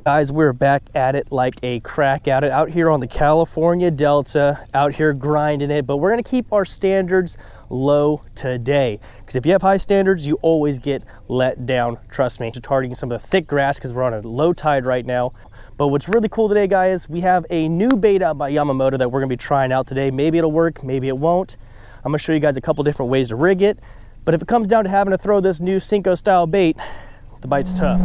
Guys, we're back at it like a crack at it out here on the California Delta, out here grinding it, but we're gonna keep our standards low today, because if you have high standards, you always get let down. Trust me. Targeting some of the thick grass because we're on a low tide right now. But what's really cool today, guys, we have a new bait out by Yamamoto that we're gonna be trying out today. Maybe it'll work, maybe it won't. I'm gonna show you guys a couple different ways to rig it, but if it comes down to having to throw this new Cinco style bait, the bite's tough.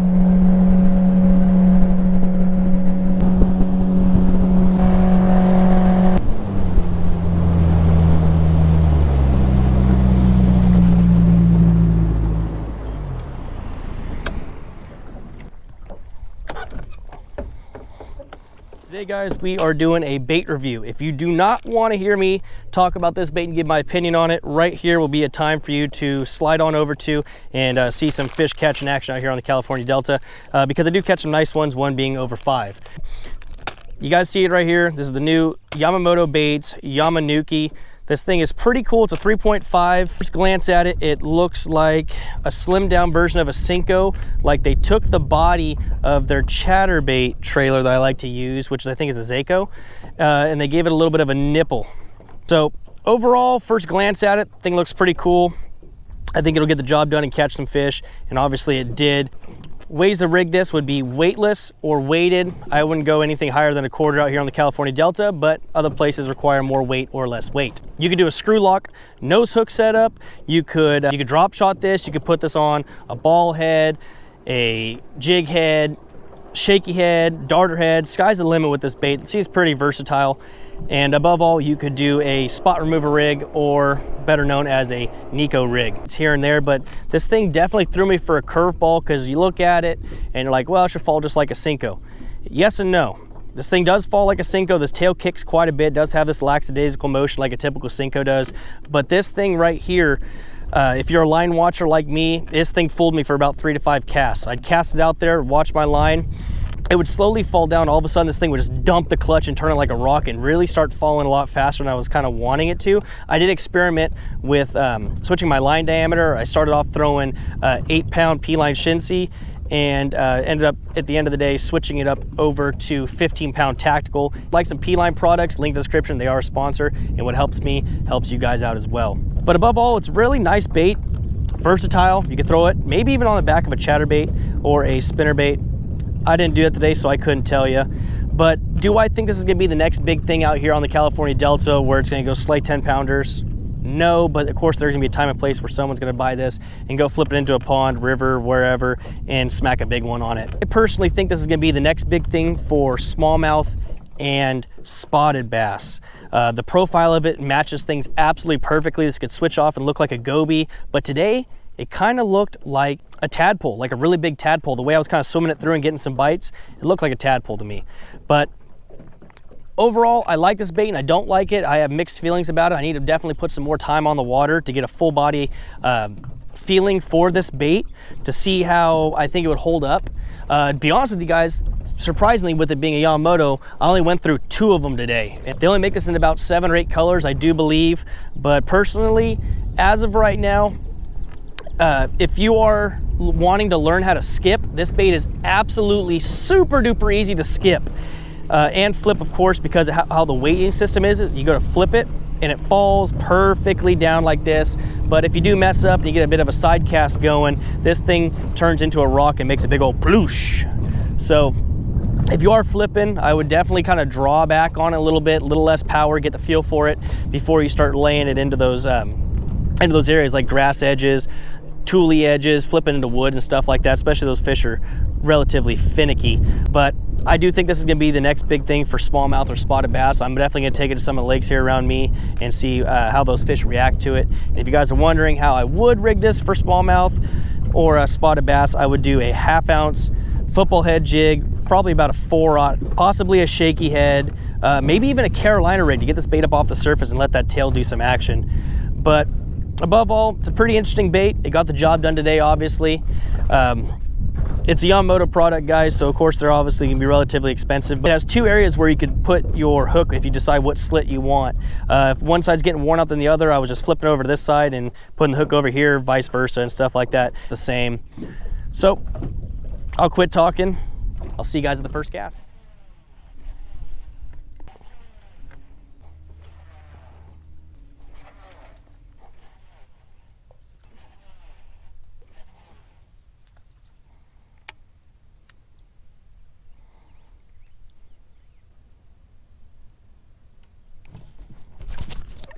Today, guys, we are doing a bait review. If you do not want to hear me talk about this bait and give my opinion on it, right here will be a time for you to slide on over to and see some fish catch in action out here on the California Delta, because I do catch some nice ones, one being over 5. You guys see it right here. This is the new Yamamoto baits, Yamanuki. This thing is pretty cool. It's a 3.5. First glance at it, it looks like a slimmed down version of a Cinco. Like they took the body of their chatterbait trailer that I like to use, which I think is a Zaco, and they gave it a little bit of a nipple. So overall, first glance at it, thing looks pretty cool. I think it'll get the job done and catch some fish, and obviously it did. Ways to rig this would be weightless or weighted. I wouldn't go anything higher than a quarter out here on the California Delta, but other places require more weight or less weight. You could do a screw lock nose hook setup. You could drop shot this. You could put this on a ball head, a jig head, shaky head, darter head. Sky's the limit with this bait. It seems pretty versatile. And above all, you could do a spot remover rig, or better known as a Nico rig. It's here and there, but this thing definitely threw me for a curveball, because you look at it and you're like, well, it should fall just like a Cinco. Yes and no. This thing does fall like a Cinco. This tail kicks quite a bit, does have this lackadaisical motion like a typical Cinco does. But this thing right here, if you're a line watcher like me, this thing fooled me for about 3 to 5 casts. I'd cast it out there, watch my line. It would slowly fall down. All of a sudden, this thing would just dump the clutch and turn it like a rock and really start falling a lot faster than I was kind of wanting it to. I did experiment with switching my line diameter. I started off throwing 8-pound P-line Shinsi, and ended up at the end of the day switching it up over to 15-pound tactical. Like some P-line products, link in the description. They are a sponsor, and what helps me helps you guys out as well. But above all, it's really nice bait, versatile. You can throw it maybe even on the back of a chatterbait or a spinnerbait. I didn't do it today, so I couldn't tell you. But do I think this is going to be the next big thing out here on the California Delta, where it's going to go slay 10-pounders? No, but of course there's going to be a time and place where someone's going to buy this and go flip it into a pond, river, wherever, and smack a big one on it. I personally think this is going to be the next big thing for smallmouth and spotted bass. The profile of it matches things absolutely perfectly. This could switch off and look like a goby, but today it kind of looked like a tadpole, like a really big tadpole. The way I was kind of swimming it through and getting some bites, it looked like a tadpole to me. But overall, I like this bait and I don't like it. I have mixed feelings about it. I need to definitely put some more time on the water to get a full body feeling for this bait, to see how I think it would hold up. To be honest with you guys, surprisingly, with it being a Yamamoto, I only went through 2 of them today. They only make this in about 7 or 8 colors, I do believe. But personally, as of right now, if you are wanting to learn how to skip, this bait is absolutely super duper easy to skip and flip, of course, because of how the weighting system is. You go to flip it and it falls perfectly down like this. But if you do mess up and you get a bit of a side cast going, this thing turns into a rock and makes a big old ploosh. So if you are flipping, I would definitely kind of draw back on it a little bit, a little less power, get the feel for it before you start laying it into those areas like grass edges, tooly edges, flipping into wood and stuff like that. Especially those fish are relatively finicky. But I do think this is going to be the next big thing for smallmouth or spotted bass. I'm definitely going to take it to some of the lakes here around me and see how those fish react to it. And if you guys are wondering how I would rig this for smallmouth or a spotted bass, I would do a 1/2 ounce football head jig, probably about a 4/0, possibly a shaky head, maybe even a Carolina rig to get this bait up off the surface and let that tail do some action. But above all, it's a pretty interesting bait. It got the job done today, obviously. It's a Yamamoto product, guys, so of course they're obviously gonna be relatively expensive. But it has 2 areas where you could put your hook if you decide what slit you want. If one side's getting worn out than the other, I was just flipping over to this side and putting the hook over here, vice versa, and stuff like that. The same. So I'll quit talking I'll see you guys at the first cast.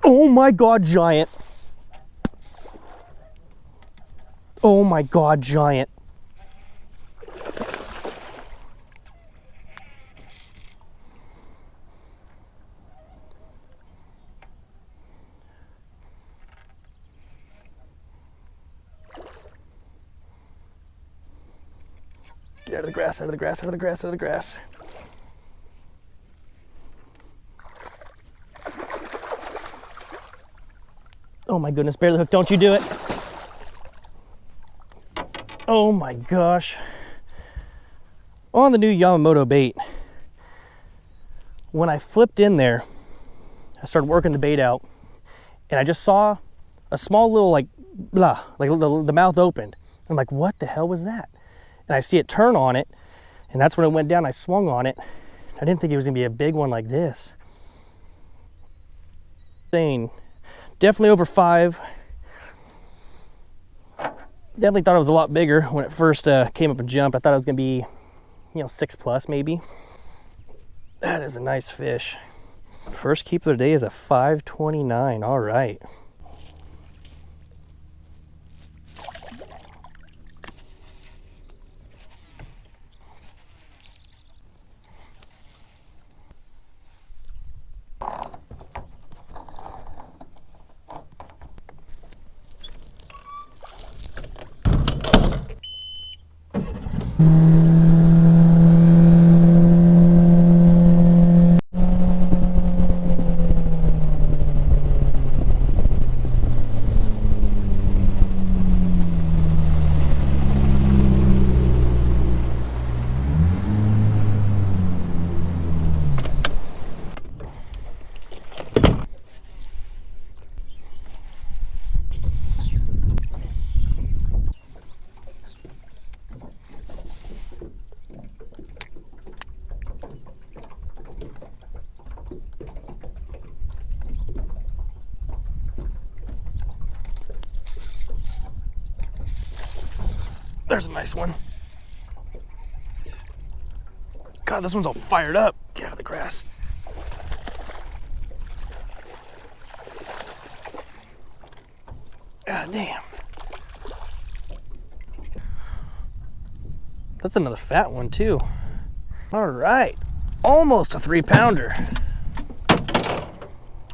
Oh my God, giant. Oh my God, giant. Get out of the grass, out of the grass, out of the grass, out of the grass. Oh my goodness, barely hooked. Don't you do it. Oh my gosh. On the new Yamamoto bait, when I flipped in there, I started working the bait out, and I just saw a small little like the mouth opened. I'm like, what the hell was that? And I see it turn on it, and that's when it went down. I swung on it. I didn't think it was gonna be a big one like this. Definitely over 5. Definitely thought it was a lot bigger when it first came up and jumped. I thought it was gonna be, 6+ maybe. That is a nice fish. First keeper of the day is a 529. All right. There's a nice one. God, this one's all fired up. Get out of the grass. God damn. That's another fat one too. All right, almost a 3-pounder.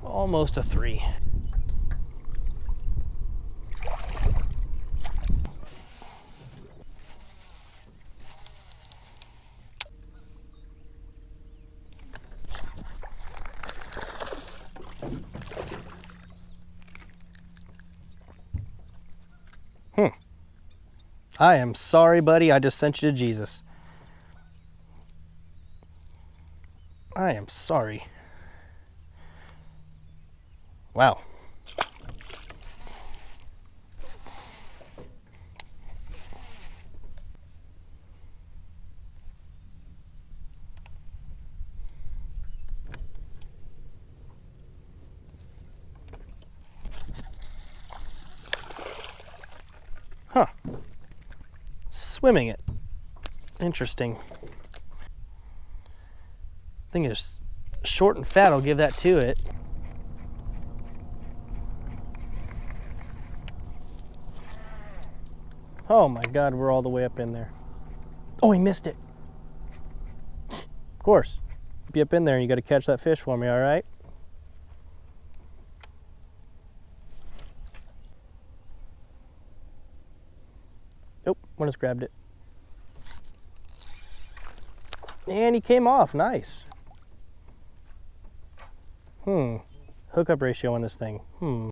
Almost a 3. I am sorry, buddy. I just sent you to Jesus. I am sorry. Wow. Huh. Swimming it. Interesting. I think it's short and fat. I'll give that to it. Oh my God, we're all the way up in there. Oh, he missed it. Of course. Be up in there and you got to catch that fish for me, all right? Nope, one just grabbed it. And he came off, nice. Hookup ratio on this thing.